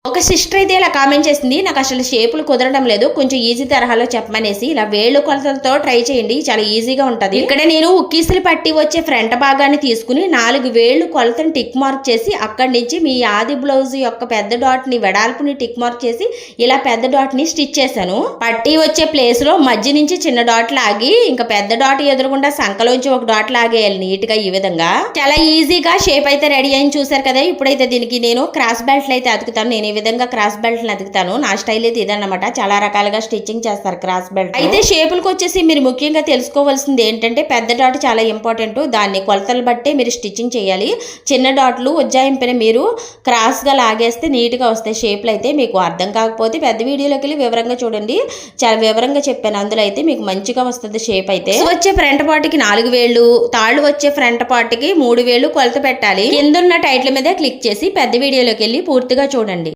ఒక సిస్టర్ అయితే ఇలా కామెంట్ చేసింది, నాకు అసలు షేపులు కుదరడం లేదు, కొంచెం ఈజీ తరహాలో చెప్పమనేసి. ఇలా వేళ్ళు కొలతలతో ట్రై చేయండి, చాలా ఈజీగా ఉంటుంది. ఇక్కడ నేను ఉక్కీసులు పట్టి వచ్చే ఫ్రంట్ భాగాన్ని తీసుకుని 4 వేళ్ళు కొలతని టిక్ మార్క్ చేసి అక్కడి నుంచి మీ ఆది బ్లౌజ్ యొక్క పెద్ద డాట్ ని వెడల్పుని టిక్ మార్క్ చేసి ఇలా పెద్ద డాట్ ని స్టిచ్ చేశాను. పట్టి వచ్చే ప్లేస్ లో మధ్య నుంచి చిన్న డాట్ లాగి ఇంకా పెద్ద డాట్ ఎదురుగుండా సంకలోంచి ఒక డాట్ లాగేయాలి నీట్ గా. ఈ విధంగా చాలా ఈజీగా షేప్ అయితే రెడీ అయింది, చూసారు కదా. ఇప్పుడైతే దీనికి నేను క్రాస్ బెల్ట్లు అయితే అతుకుతాను. నేను ఈ విధంగా క్రాస్ బెల్ట్ అతుకుతాను. నా స్టైల్ అయితే ఇదన్నమాట. చాలా రకాలుగా స్టిచ్చింగ్ చేస్తారు క్రాస్ బెల్ట్. అయితే షేపులకు వచ్చేసి మీరు ముఖ్యంగా తెలుసుకోవాల్సింది ఏంటంటే పెద్ద డాట్ చాలా ఇంపార్టెంట్. దాన్ని కొలతలు బట్టే మీరు స్టిచ్చింగ్ చేయాలి. చిన్న డాట్లు ఉజ్జాయింపుని మీరు క్రాస్ గా లాగేస్తే నీట్ గా వస్తాయి షేప్లు. అయితే మీకు అర్థం కాకపోతే పెద్ద వీడియోలోకి వెళ్ళి వివరంగా చూడండి, చాలా వివరంగా చెప్పాను. అందులో అయితే మీకు మంచిగా వస్తుంది షేప్. అయితే వచ్చే ఫ్రంట్ పార్ట్ కి 4 వేళ్ళు, తాళ్ళు వచ్చే ఫ్రంట్ పార్ట్ కి 3 వేళ్ళు కొలత పెట్టాలి. కిందున్న టైటిల్ మీద క్లిక్ చేసి పెద్ద వీడియోలోకి వెళ్ళి పూర్తిగా చూడండి.